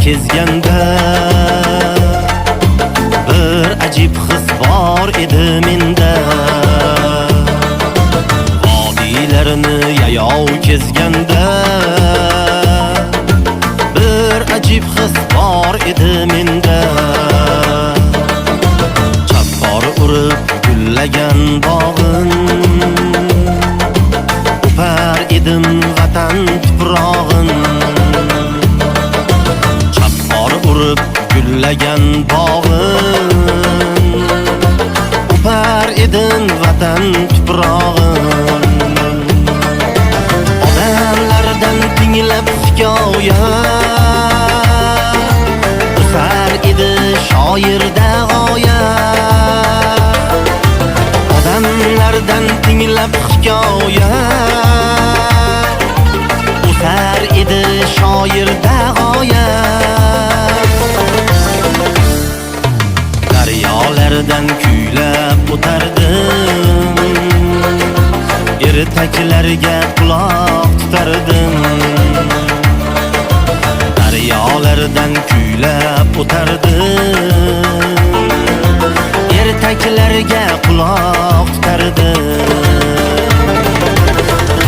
kezganda bir ajib his bor edi menda. Vodiylarni yayov kezganda bir ajib his bor edi menda. Chappor urib gullagan bog'in o'par edim vatan tuprog'in. Chappor urib gullagan bog'in o'par edim vatan tuprog'in. Odamlardan tinglab hikoya o'sar edi shoirda g'oya. Odamlardan tinglab hikoya o'sar edi shoirda g'oya. Daryolardan kuylab o'tardim, ertaklarga quloq tutardim. Daryolardan kuylab o'tardim, ertaklarga quloq tutardim.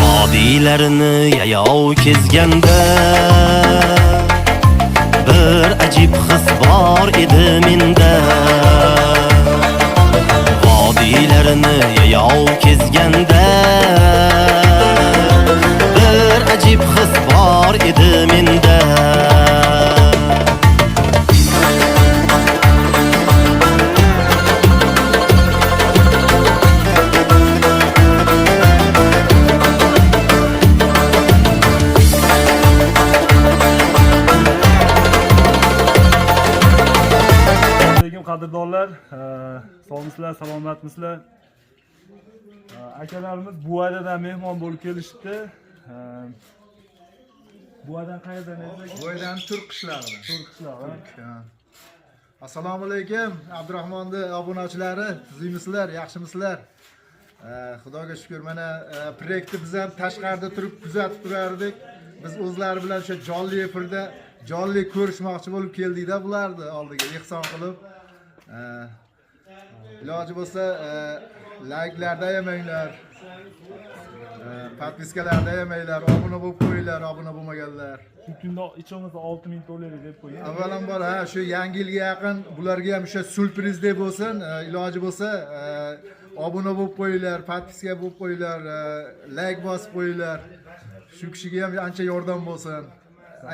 Vodiylarni yayov kezganda bir ajib his bor edi menda. Vodiylarni yayov kezganda bir ajib his bor edi menda. Qadrdonlar, sog'misizlar, salomatmisizlar? Akalarimiz Buvadan mehmon bo'lib kelishdi. Buvadan qayerdan edi? Buvadan Turk qishlog'idan. Turk qishlog'i. Assalomu alaykum, Abdurahmonni obunachilari, tuzingmisizlar, yaxshimisizlar? Xudoga shukr, mana proyektni biz ham tashqarida turib kuzatib turardik. Biz o'zlari bilan o'sha jonli efirda jonli ko'rishmoqchi bo'lib keldik-da bularni oldiga ehson qilib. Iloji bo'lsa like'larda yemanglar, podpiskalarda yemanglar, obuna bo'lib qo'yinglar, obuna bo'lmaganlar. Kunda ichimizda 6000 dollar deb qo'ying. Avvalambor shu yangi yilga yaqin bularga ham o'sha surprizdek bo'lsin. Iloji bo'lsa obuna bo'lib qo'yinglar, podpiska bo'lib qo'yinglar, like bosib qo'yinglar. Shu kishiga ham ancha yordam bo'lsin.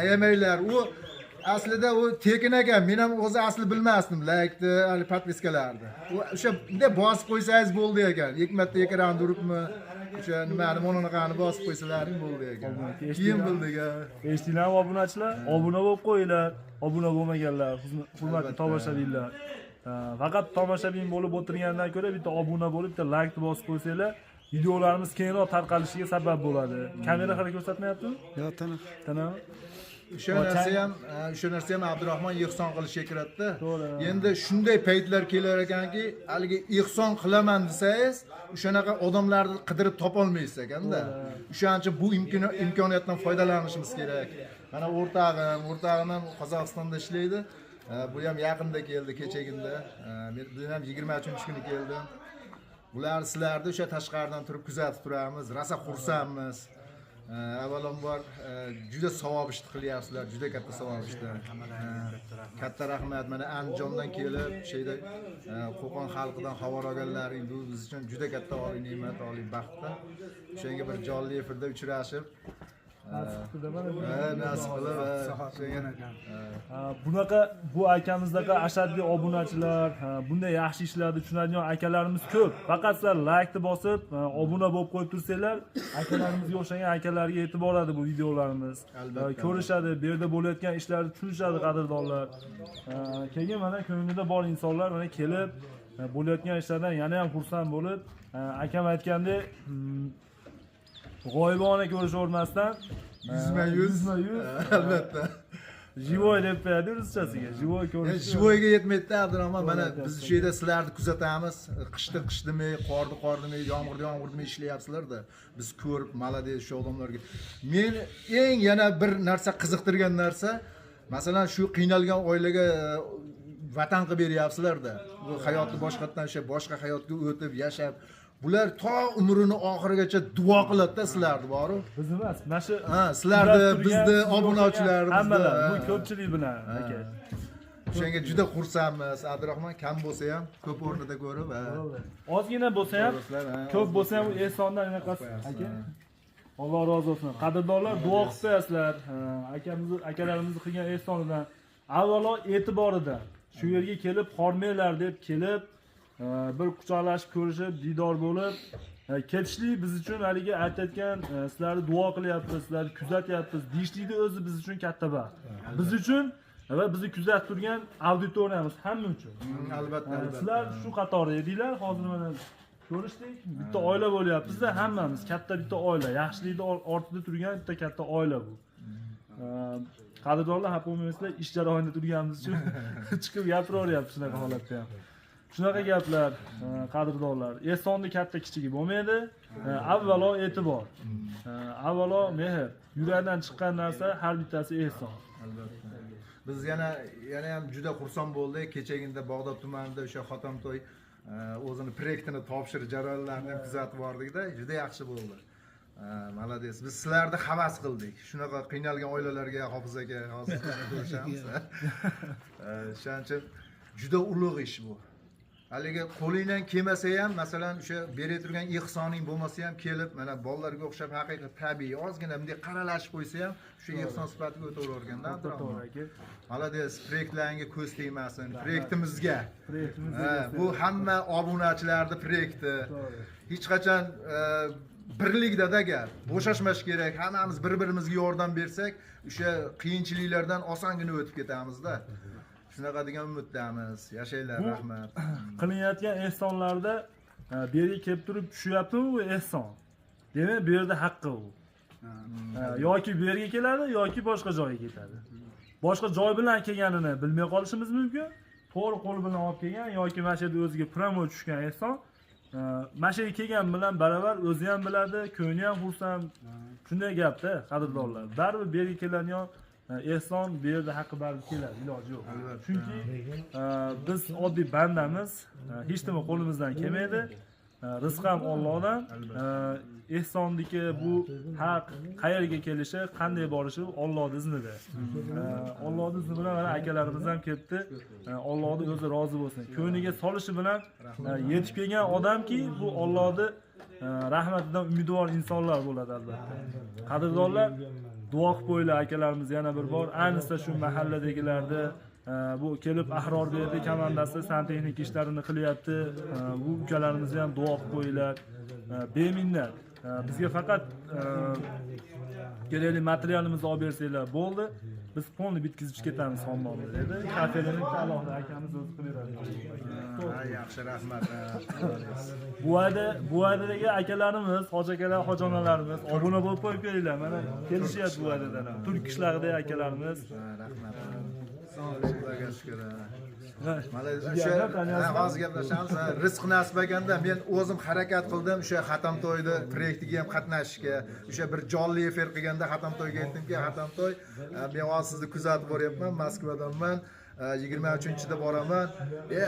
Ayamanglar. U aslida u tekin ekan. Men ham o'zi asli bilmasdim like'ni, hali podpiskalarni. O'sha bunday bosib qo'ysangiz bo'ldi ekan. Hikmatda ekran turibmi? O'sha nimani mononaqani bosib qo'ysalaring bo'ldi ekan. Keyin bildik. Eshitdinglar obunachilar? Obuna bo'lib qo'yinglar. Obuna bo'lmaganlar, hurmatli tomoshabinlar. Faqat tomoshabin bo'lib o'tirgandan ko'ra bitta obuna bo'lib, bitta like bosib qo'ysanglar, videolarimiz keyinroq tarqalishiga sabab bo'ladi. Kamera hali ko'rsatmayaptimi? Yo'q, Tana. O'sha narsa ham Abdurahmon ehson qilishga kiradida. Endi shunday paytlar kelar ekanki, haligi ehson qilaman desangiz, o'shanaqa odamlarni qidirib topolmaysiz ekanda. O'shaning uchun bu imkoniyatdan foydalanishimiz kerak. Mana o'rtog'im ham Qozog'istonda ishlaydi. Bu ham yaqinda keldi, kechagina. Men ham 23-kuni keldim. Bular sizlarni o'sha tashqaridan turib kuzatib turamiz. Rosa xursandmiz. Avvalambor juda savob ish qilyapsizlar, juda katta savob ishlar. Katta rahmat. Mana Andijondan kelib, şeyda Qo'qon xalqidan xabar olganlaring bu biz uchun juda katta oliy ne'mat, oliy baxtda. O'shanga bir jonli efirda uchrashib nasib qilib bunaqa bu akamizdaqa ashaddiy obunachilar, bunday yaxshi ishlarni tushunadigan akalarimiz ko'p. Faqat sizlar like bosib, obuna bo'lib qo'yib tursanglar, akalarimizga o'xshagan akalarga yetib boradi bu videolarimiz. Ko'rishadi, bu yerda bo'layotgan ishlarni tushunishadi qadrdonlar. Keyin mana ko'nglida bor insonlar mana kelib bo'layotgan ishlardan yana ham xursand bo'lib, akam aytgandek g'oyibona ko'rish o'rnasidan yuzma yuz albatta Живой deb qo'yadi ruschasiga. Живой ko'rish. Живойga yetmaydi Abdurahmon. Mana biz shu yerda sizlarni kuzatamiz. Qishda demay, qor demay, yomg'irda demay ishlayapsizlar-da. Biz ko'rib, malades shu odamlarga. Men eng yana bir narsa qiziqtirgan narsa, masalan shu qiynalgan oilaga vatan qilib beryapsizlarda. Bu hayotni boshqatdan boshqa hayotga o'tib yashab, bular to umrini oxirigacha duo qiladi-da sizlarni boru. Biz emas, mana shu sizlarni, bizni obunachilarimizni, hammalar, bu ko'pchilik bilan aka. O'shanga juda xursandmiz. Abdurahmon kam bo'lsa ham ko'p o'rnida ko'rib, ozgina bo'lsa ham, ko'p bo'lsa ham ehsondan anaqasi aka. Alloh rozi bo'lsin. Qadrdonlar, duo qilib qo'yasizlar. Akalarimizni qilgan ehsonidan, avvalo e'tiboridan. Shu yerga kelib xormanglar deb kelib, bir quchoqlashib ko'rishib, diydor bo'lib, ketishlik biz uchun haligi aytayotgan sizlarni duo qilyapmiz, sizlarni kuzatyapmiz deyishlikni o'zi biz uchun katta baxt. Biz uchun va bizni kuzatib turgan auditoriyamiz hamma uchun. Albatta. Sizlar shu qatorda edinglar, hozir mana ko'rishdik, bitta oila bo'lyapmiz-da, hammamiz katta bitta oila, yaxshilikni ortida turgan bitta katta oila bu. Qadrdonlar haq bo'lmaysizlar, ish jarayonida turganimiz uchun chiqib gapiraveryapti shunaqa holatda ham. Shunaqa gaplar, qadrdonlar. Ehsonni katta kichigi bo'lmaydi. Avvalo e'tibor. Avvalo mehr. Yurakdan chiqqan narsa har bittasi ehson. Albatta. Biz yana ham juda xursand bo'ldik. Kechagina Bog'dod tumanida o'sha xotamto'y o'zini proyektini topshirish jarayonlarini ham kuzatib bordik-da, juda yaxshi bo'ldi. Malades. Biz sizlarni havas qildik. Shunaqa qiynalgan oilalarga Hofiz aka hozir ko'rishamiz. Shuning uchun juda ulug' ish bu. Haligi qo'lingdan kelmasa ham, masalan, o'sha berib turgan ehsoning bo'lmasa ham kelib, mana bolalarga o'xshab haqiqiy tabiiy ozgina bunday qaralashib qo'ysa ham, shu ehson sifatiga o'taverganda, malades, proyektlarga ko'z tegmasin, proyektimizga. Bu hamma obunachilarning proyekti. Hech qachon birlikda gap, bo'shashmash kerak. Hammamiz bir-birimizga yordam bersak, o'sha qiyinchiliklardan osongina o'tib ketamiz-da. Shunaqa degan umiddamiz. Yashanglar, rahmat. Qilinayotgan ehsonlarda bu yerga kelib turib tushyaptimi bu ehson? Demak, bu yerda haqqi u. Yoki bu yerga keladi, yoki boshqa joyga ketadi. Boshqa joy bilan kelganini bilmay qolishimiz mumkin. To'g'ri qo'l bilan olib kelgan yoki mana shu yerda o'ziga promo tushgan ehson, mana shu yerga kelgan bilan baravar o'zi ham biladi, ko'ngli ham xursand. Shunday gapda, qadrdonlar. Baribir bu yerga keladigan ehson bu yerda haqqi baribir keladi, iloji yo'q. Chunki biz oddiy bandamiz, hech nima qo'limizdan kelmaydi. Rizq ham Allohdan. Ehsonniki bu haq qayerga kelishi, qanday borishi Allohning iznida. Allohning izni bilan mana akalarimiz ham ketdi. Allohning o'zi rozi bo'lsin. Ko'niga solishi bilan yetib kelgan odamki, bu Allohning rahmatidan umidvor insonlar bo'ladi albatta. Qadrdonlar, duo qilib qo'yinglar akalarimiz yana bir bor. Ayniqsa shu mahalladagilarda bu kelib ahror berdi komandasi santexnik ishlarini qilyapti. Bu ukalarimizni ham duo qilib qo'yinglar. Beminnat. Bizga faqat kerakli materialimizni olib bersanglar bo'ldi. Biz polni bitkizib ketamiz xonadonni dedi. Kafelerni alohida akamiz o'zi qilaveradi. Yaxshi, rahmat. Bu aydagi akalarimiz, hoji akalar, hojonalarimiz obuna bo'lib qo'yib kelinglar. Mana kelishyapti bu aydadan. Turk ishlarida akalarimiz. Rahmat. Xudoga shukr. Hozir gaplashamiz. Rizq nasib etganda men o'zim harakat qildim o'sha Xatamto'yda proyektiga ham qatnashishga. O'sha bir jonli efir qilganda Xatamto'yga aytdimki, Xatamto'y, men hozir sizni kuzatib boryapman, Moskvadanman. 23-da boraman.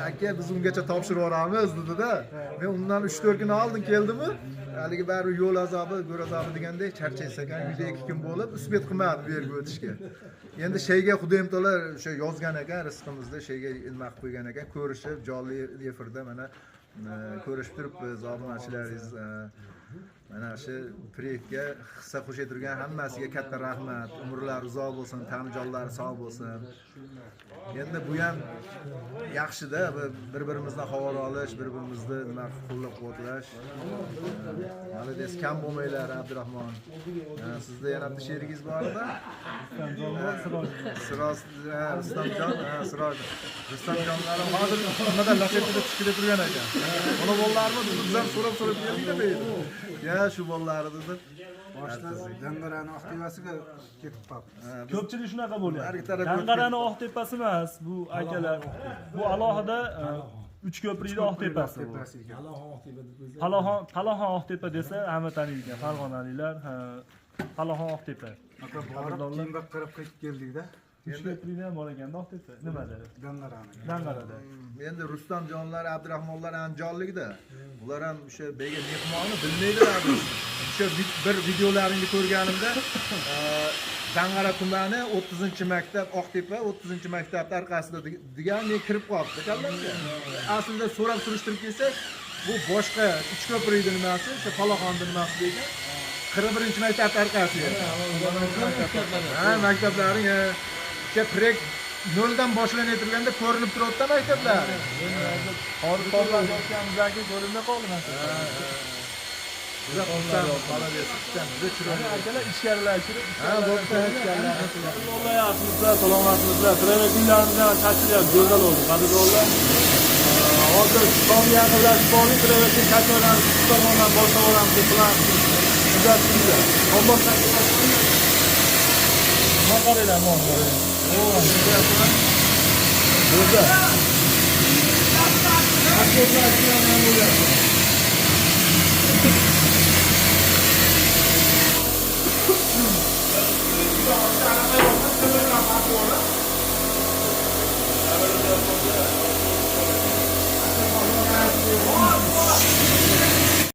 Aka, biz ungacha topshirib yuboramiz dedi-da. Men undan 3-4 kun oldin keldimmi? Haligi bari yo'l azobi, go'r azobi degandek charchaysa ekan, uyda 2 kun bo'lib, usbet qilmadi bu yerga o'tishga. Endi sheyga Xudoyim to'la o'sha yozgan ekan, rizqimizda sheyga ilma qilib qo'ygan ekan, ko'rishib, jonli efirda mana ko'rishib turibmiz, obunachilaringiz. Mana shu proyektga hissa qo'shib turgan hammasiga katta rahmat. Umrlar uzoq bo'lsin, tan jonlari sog' bo'lsin. Endi bu ham yaxshi-da, bir-birimizdan xabar olish, bir-birimizni nima qo'llab-quvvatlash. Malades, kam bo'lmanglar, Abdurahmon. Sizda yana bitta sherigingiz bor-da? Rustamjon hozir nimadan lasetada chiqib turgan ekan. Mana bolalarni bizdan so'rab keldik-da deydi. Ya shu bolalarni dedim. Boshda Dangarani Oqtepasiga ketib qoldi. Ko'pchilik shunaqa bo'lyapti. Dangarani Oqtepasi emas, bu akalar. Bu alohida Uchko'prikning Oqtepasi. Palaxon Oqtepa desa hamma taniydigan farg'onaliklar. Palaxon Oqtepa. Aka borib, keyin qarab qaytib keldik-da. Uchko'prikda ham bor ekan, Oqtepa. Nimada? Dangarani. Dangarada. Endi Rustamjonlar, Abdurahmonlar Andijonlikda. Ular ham o'sha bega mehmoni bilmaydilar. O'sha bir videolaringni ko'rganimda Dangara tumani 30-maktab, Oqtepa 30-maktab orqasida degan men kirib qolibdi kallamga. Aslida so'rab surishtirib kelsak, bu boshqa Uchko'prikning nimasi, o'sha Palaxonning nimasi degan. 41-maktab orqasiga. Ha, maktablaring o'sha prek 0dan boshlanayotganda ko'rinib turibdi maktablar. Hozir toplanib yotganimizdan ko'rinmay qoldi mana. Juda xursand qolaversin. Juda chiroyli. Akalar ichkarilashtirib, Ha, bo'pti, ichkarilashtirib. Alloh yaxshiliklar, salomatliklar. Travel kunlarimizdan tashrif go'zal bo'ldi. Qadrdonlar. Hozir tom yaqinlashib qoldik. Travel kun kachorlarni tomondan boshlab olamiz deb plan tuzatdinglar. Boshdan maqaraylar, maqaraylar. Burada. Akşamlar